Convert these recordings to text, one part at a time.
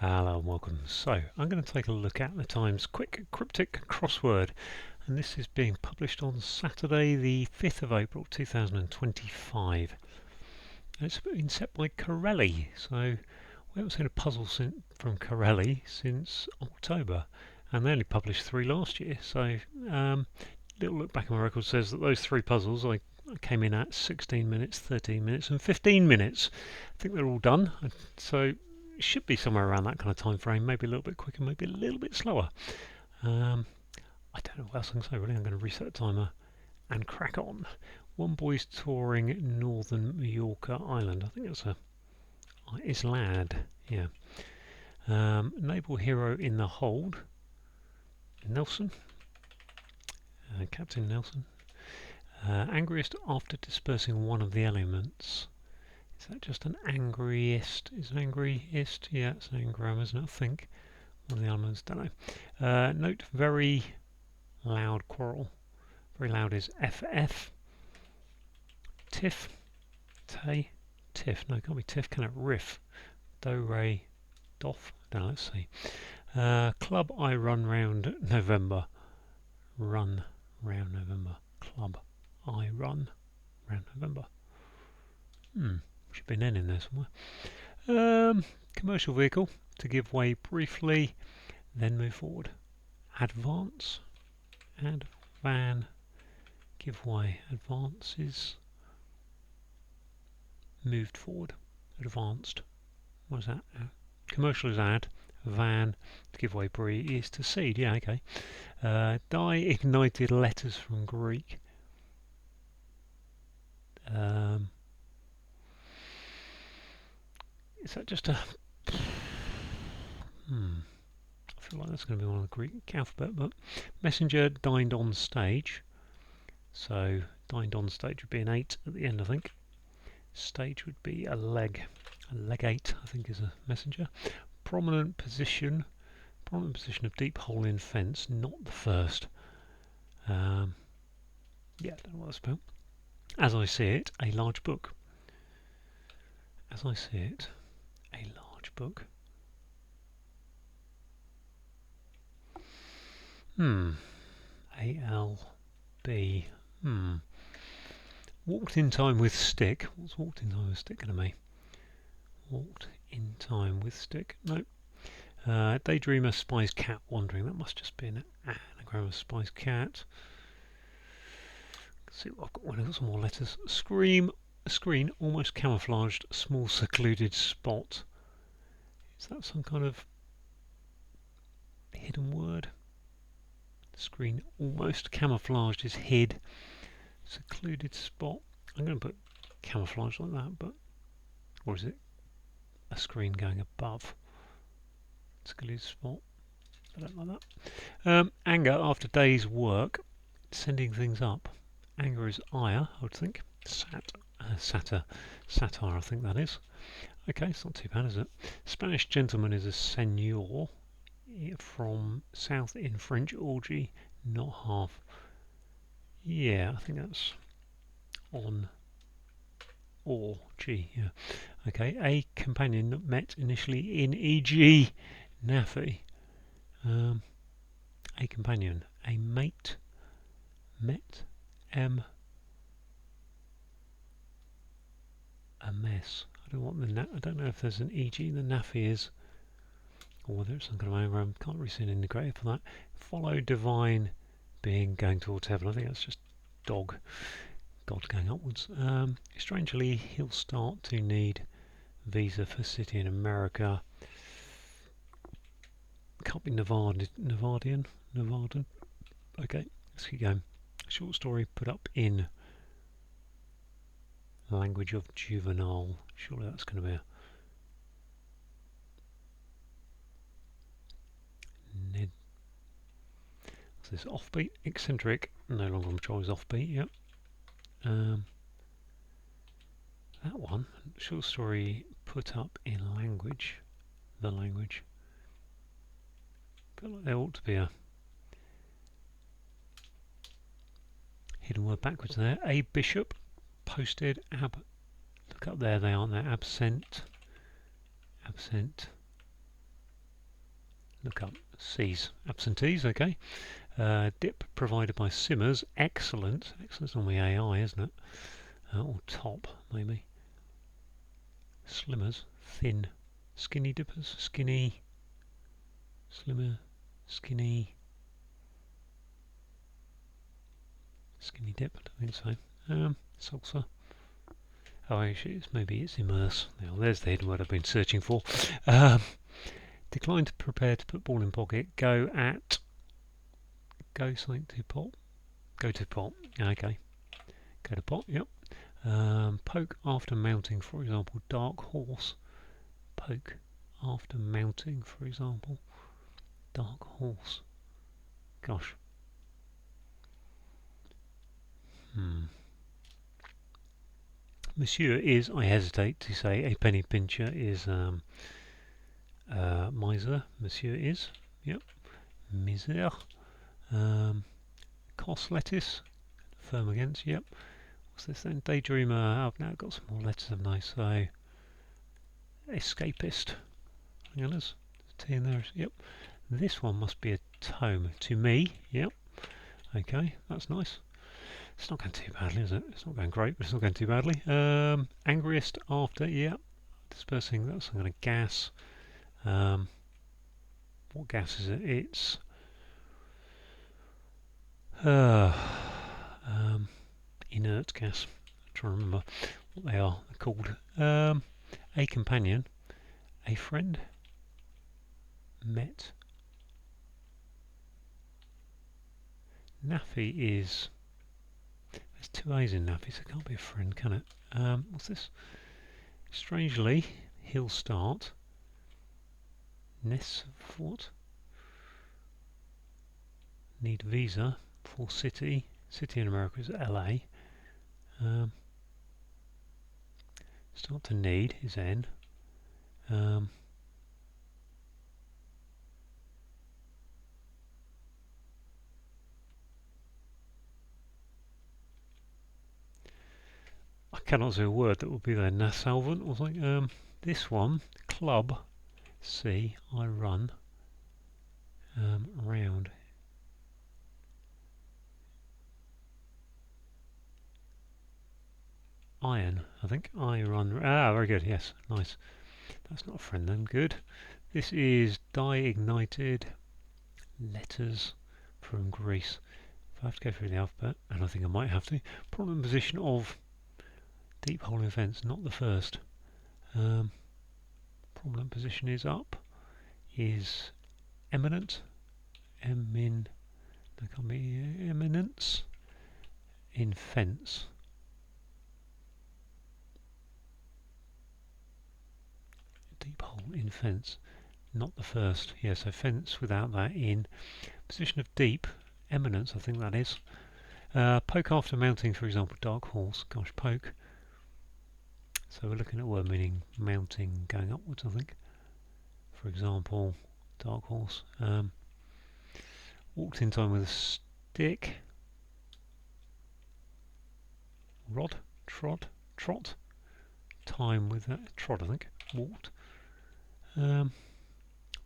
Hello and welcome. So I'm going to take a look at the Times quick cryptic crossword, and this is being published on Saturday the 5th of April 2025. And it's been set by Corelli, so we haven't seen a puzzle from Corelli since October, and they only published 3 last year. So little look back at my record says that those 3 puzzles I came in at 16 minutes, 13 minutes and 15 minutes. I think they're all done, so it should be somewhere around that kind of time frame, maybe a little bit quicker, maybe a little bit slower. I don't know what else I can say really. I'm going to reset the timer and crack on. One boy's touring northern Mallorca Island. I think it's lad, yeah. Naval hero in the hold, Nelson, Captain Nelson. Angriest after dispersing one of the elements. Is that just an angriest? Is an angriest? Yeah, it's an anagram, isn't it? I think. One of the elements, don't know. Note very loud quarrel. Very loud is FF. Tiff. Tay. Tiff. No, it can't be Tiff, can it? Riff. Do, re, doff. Now let's see. Club I run round November. Run round November. Club I run round November. Should be an N in there somewhere. Commercial vehicle to give way briefly, then move forward. Advance, add, van, give way. Advance is moved forward. Advanced. What is that? Commercial is add. Van to give way. Is to seed. Yeah, okay. Ignited letters from Greek. Is that just a... I feel like that's going to be one of the Greek alphabet, but messenger dined on stage. So dined on stage would be an 8 at the end, I think. Stage would be a leg. A leg 8, I think, is a messenger. Prominent position of deep hole in fence, not the first. Yeah, I don't know what that's about. As I see it, a large book. As I see it, a large book. A-L-B. Walked in time with stick. What's walked in time with stick going to be? Walked in time with stick. Nope. Daydreamer spies cat wandering. That must just be an anagram of spies cat. Let's see what I've got. I've got some more letters. Screen almost camouflaged, small secluded spot. Is that some kind of hidden word? Screen almost camouflaged is hid. Secluded spot. I'm going to put camouflage like that, but or is it a screen going above? Secluded spot. I don't like that. Anger after day's work, sending things up. Anger is ire, I would think. Satire, I think that is. Okay, it's not too bad, is it? Spanish gentleman is a senor from south in French orgy, not half. Yeah, I think that's on orgy, yeah. Okay, a companion met initially in e.g. Naffy. A companion, a mate, met, a mess. I don't know if there's an e.g. the Naffy is, or whether it's some kind of anagram. Can't really see an integrator for that. Follow divine being going towards heaven. I think that's just dog. God going upwards. Strangely, he'll start to need visa for city in America. Can't be Nevardian. Okay, let's keep going. Short story put up in language of juvenile. Surely that's going to be a Ned. What's this? Offbeat, eccentric, no longer on patrol is offbeat. Yep. That one, short story put up in language, the language. Feel like there ought to be a hidden word backwards there. A bishop posted look up there, they aren't there. Absent. look up. C's, absentees, okay. Dip provided by Simmers, excellent. Excellent's normally AI, isn't it? Or top, maybe. Slimmers, thin. Skinny dippers, skinny. Slimmer, skinny. Skinny dip, I don't think so. Salsa. Oh, actually, maybe it's immerse. Now, there's the hidden word I've been searching for. Decline to prepare to put ball in pocket. Go at. Go something to pot. Go to pot. Okay. Go to pot. Yep. Poke after mounting, for example. Dark horse. Poke after mounting, for example. Dark horse. Gosh. Monsieur is, I hesitate to say, a penny pincher is miser. Monsieur is. Yep. Misère. Cost lettuce. Firm against. Yep. What's this then? Daydreamer. I've now got some more letters, haven't I? So, escapist. Hang on, there's T in there. Yep. This one must be a tome. To me. Yep. Okay, that's nice. It's not going too badly, is it? It's not going great, but it's not going too badly. Angriest after. Yep. Dispersing. That's some kind of gas. What gas is it? It's inert gas. I'm trying to remember what they are. They're called a companion, a friend, met. Naffy is. There's two A's in Naffy, so it can't be a friend, can it? What's this? Strangely, he'll start. Ness what? Need visa for city. City in America is LA. Start to need is N. I cannot say a word that would be there. Nassalvant or something. This one, club. C. I run. Round. Iron, I think. I run. Ah, very good. Yes, nice. That's not a friend then. Good. This is di-ignited letters from Greece. If I have to go through the alphabet, and I think I might have to. Problem position of deep hole in fence, not the first. Problem position is up. Is eminent. Emin. There can't be eminence. In fence. Deep hole in fence, not the first. Yeah, so fence without that in. Position of deep, eminence, I think that is. Poke after mounting, for example, dark horse. Gosh, poke. So we're looking at a word meaning mounting, going upwards, I think. For example, dark horse. Walked in time with a stick. Rod, trot. Time with that. Trot, I think. Walked.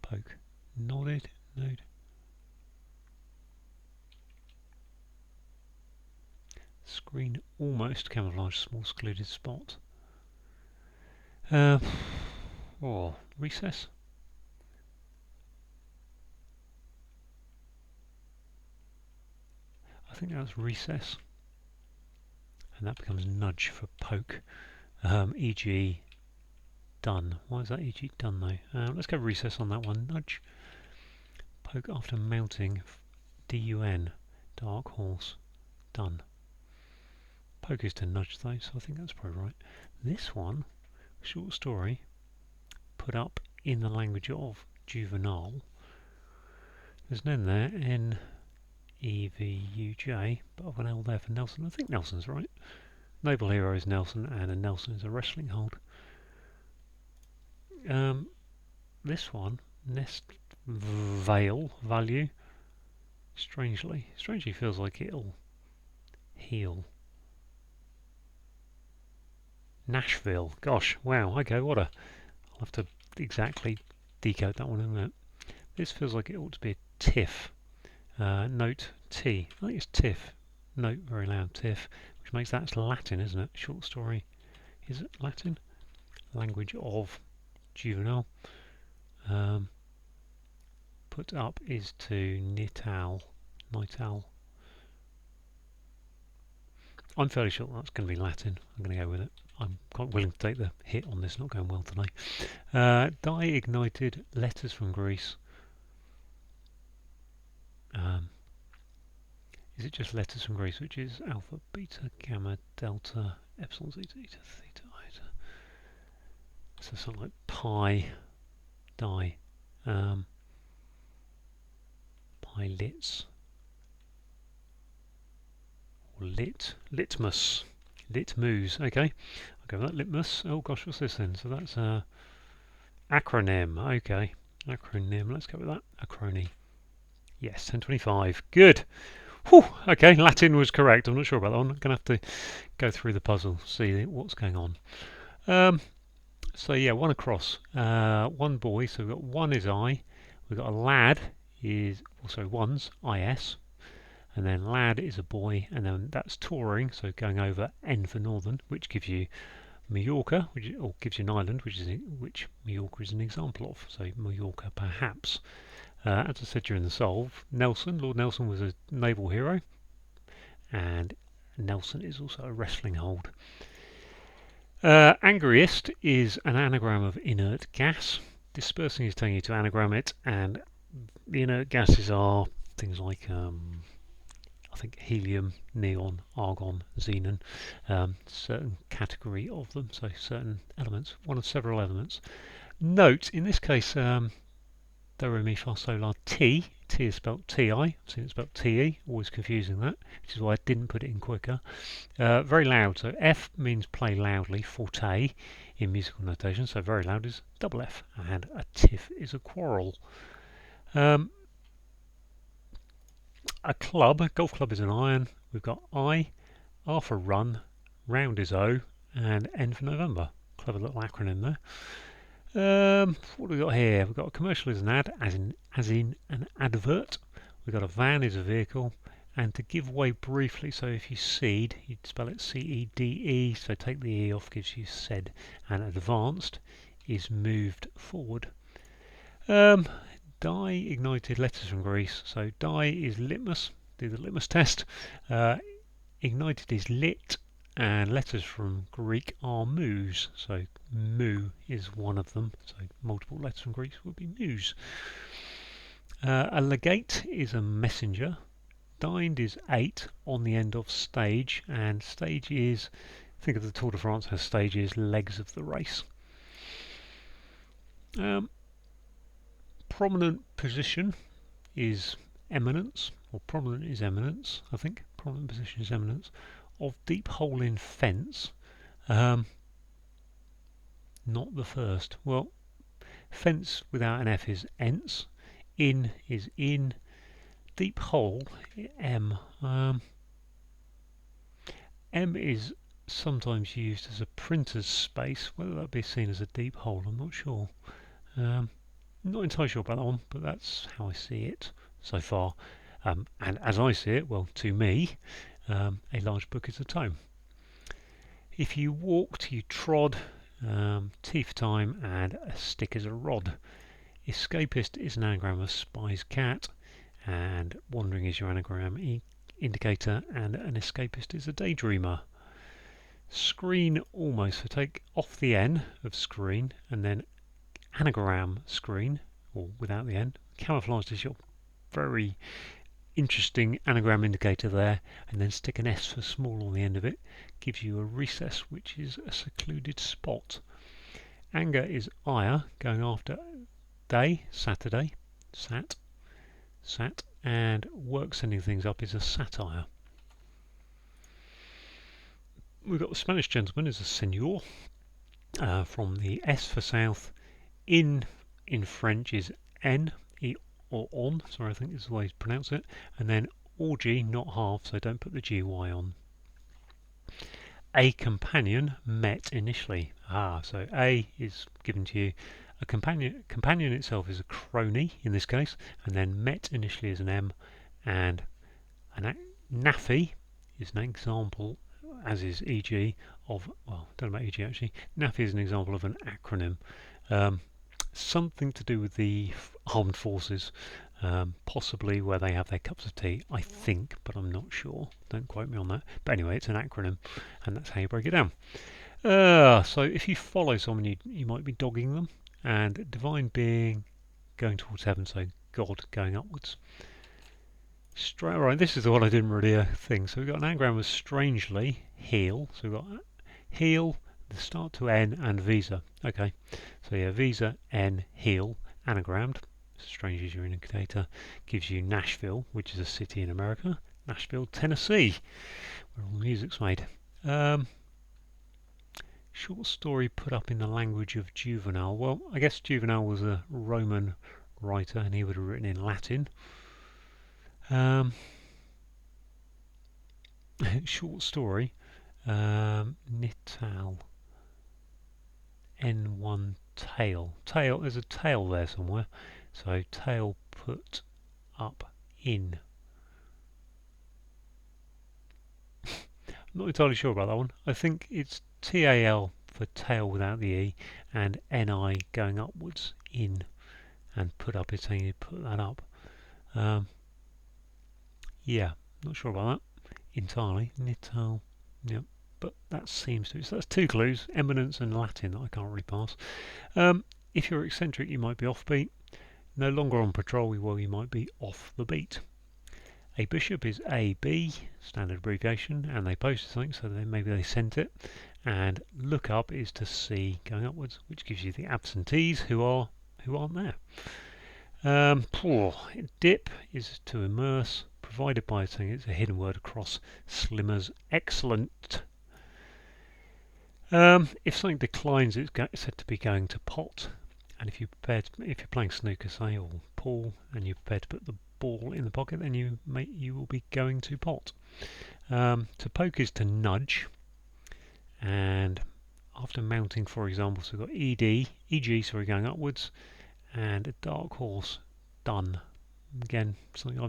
Poke. Nodded. Node. Screen almost camouflage. Small secluded spot. Recess. I think that's recess. And that becomes nudge for poke. E.g. done. Why is that e.g. done though? Let's go recess on that one. Nudge. Poke after mounting. D-U-N. Dark horse. Done. Poke is to nudge though, so I think that's probably right. This one, short story, put up in the language of Juvenal. There's an N there, N-E-V-U-J, but I've got an L there for Nelson. I think Nelson's right. Noble hero is Nelson, and a Nelson is a wrestling hold. This one, nest veil value. Strangely feels like it'll heal. Nashville. Gosh, wow. Okay, I'll have to exactly decode that one in a minute. This feels like it ought to be a tiff. Note T. I think it's tiff. Note very loud tiff, which makes that Latin, isn't it? Short story. Is it Latin? Language of juvenile. Put up is to nital. I'm fairly sure that's going to be Latin. I'm going to go with it. I'm quite willing to take the hit on this not going well today. Ignited letters from Greece. Is it just letters from Greece, which is alpha, beta, gamma, delta, epsilon, zeta, eta, theta, iota? So something like pi, di, pilits, or litmus, okay, I'll go with that, litmus. Oh gosh, what's this then? So that's acronym, okay, acronym, let's go with that, acrony. Yes, 1025, good. Whew, okay, Latin was correct, I'm not sure about that one, I'm going to have to go through the puzzle, see what's going on. So yeah, one across, one boy, so we've got one is I, we've got a lad, is also one's IS, and then lad is a boy, and then that's touring, so going over N for northern, which gives you Mallorca, or gives you an island, which Mallorca is an example of, so Mallorca perhaps. As I said during the solve, Lord Nelson was a naval hero, and Nelson is also a wrestling hold. Angriest is an anagram of inert gas. Dispersing is telling you to anagram it, and the inert gases are things like I think helium, neon, argon, xenon, certain category of them, so certain elements, one of several elements. Note, in this case, do, re, mi, fa, sol, la, T. T is spelled T-I. I've seen it spelled T-E, always confusing that, which is why I didn't put it in quicker. Very loud, so F means play loudly, forte, in musical notation, so very loud is double F, and a tiff is a quarrel. A golf club is an iron. We've got I, R for run, round is O, and N for November. Clever little acronym there. What have we got here? We've got a commercial is an ad, as in an advert. We've got a van is a vehicle, and to give way briefly, so if you seed, you'd spell it C-E-D-E, so take the E off, gives you said, and advanced is moved forward. Di, ignited, letters from Greece, so di is litmus, do the litmus test, ignited is lit, and letters from Greek are mus, so mu is one of them, so multiple letters from Greek would be mus. A legate is a messenger, dined is 8 on the end of stage, and stage is, think of the Tour de France as stage is legs of the race. Prominent position is eminence, or prominent is eminence, I think, prominent position is eminence. Of deep hole in fence, not the first. Well, fence without an F is ence, in is in, deep hole, M. M is sometimes used as a printer's space, whether that be seen as a deep hole, I'm not sure. Not entirely sure about that one, but that's how I see it so far. And as I see it, well, to me, a large book is a tome. If you walked, you trod, T for time, and a stick is a rod. Escapist is an anagram of spy's cat, and wandering is your anagram indicator, and an escapist is a daydreamer. Screen almost, so take off the N of screen, and then anagram screen, or without the N. Camouflaged is your very interesting anagram indicator there, and then stick an S for small on the end of it, gives you a recess, which is a secluded spot. Anger is ire, going after day, Saturday, sat, and work sending things up is a satire. We've got the Spanish gentleman is a senor, from the S for south. In French is N, or on, sorry, I think this is the way to pronounce it, and then orgy, not half, so don't put the GY on. A companion met initially. So A is given to you, Companion itself is a crony in this case, and then met initially is an M, and NAFI is an example, as is EG of, well, I don't know about EG actually. NAFI is an example of an acronym, something to do with the armed forces, possibly where they have their cups of tea, I think, but I'm not sure. Don't quote me on that. But anyway, it's an acronym, and that's how you break it down. So if you follow someone, you might be dogging them, and divine being going towards heaven, so God going upwards. Right, this is the one I didn't really think. So we've got an anagram of strangely, heal. So we've got heal, the start to N, and visa. Okay, so yeah, visa, N, heal, anagrammed. Strange as your indicator. Gives you Nashville, which is a city in America. Nashville, Tennessee, where all the music's made. Short story put up in the language of Juvenal. Well, I guess Juvenal was a Roman writer, and he would have written in Latin. Short story, Nital, N1 tail. There's a tail there somewhere, so tail put up in. I'm not entirely sure about that one. I think it's TAL for tail without the E, and NI going upwards in, and put up is saying you put that up. Yeah, not sure about that entirely. Nital, yep, but that seems to. So that's two clues: eminence and Latin that I can't really pass. If you're eccentric, you might be offbeat. No longer on patrol, well, you might be off the beat. A bishop is AB, standard abbreviation, and they posted something, so maybe they sent it. And look up is to see going upwards, which gives you the absentees who aren't there. Dip is to immerse, provided by saying it's a hidden word across Slimmer's excellent. If something declines, it's said to be going to pot. And if you're playing snooker, say, or pool, and you're prepared to put the ball in the pocket, then you will be going to pot. To poke is to nudge, and after mounting, for example, so we've got EG, sorry, going upwards, and a dark horse, done. Again, something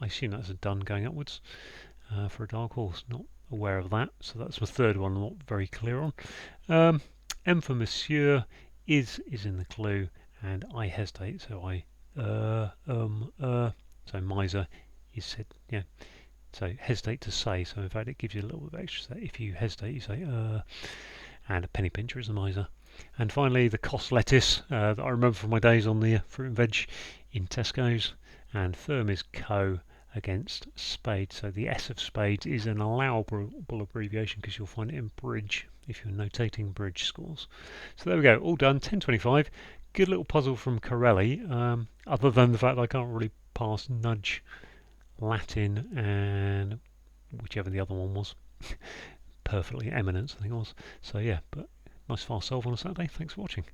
I assume that's a done going upwards for a dark horse. Not aware of that, so that's the third one I'm not very clear on. M for monsieur is in the clue, and I hesitate, so so miser is said, yeah. So hesitate to say, so in fact it gives you a little bit of extra. If you hesitate, you say and a penny pincher is a miser. And finally, the cost lettuce that I remember from my days on the fruit and veg in Tesco's, and firm is co against spade. So the S of spades is an allowable abbreviation because you'll find it in bridge if you're notating bridge scores. So there we go, all done, 10:25. Good little puzzle from Corelli, other than the fact that I can't really pass nudge, Latin, and whichever the other one was. Perfectly, eminence I think it was. So yeah, but nice fast solve on a Saturday. Thanks for watching.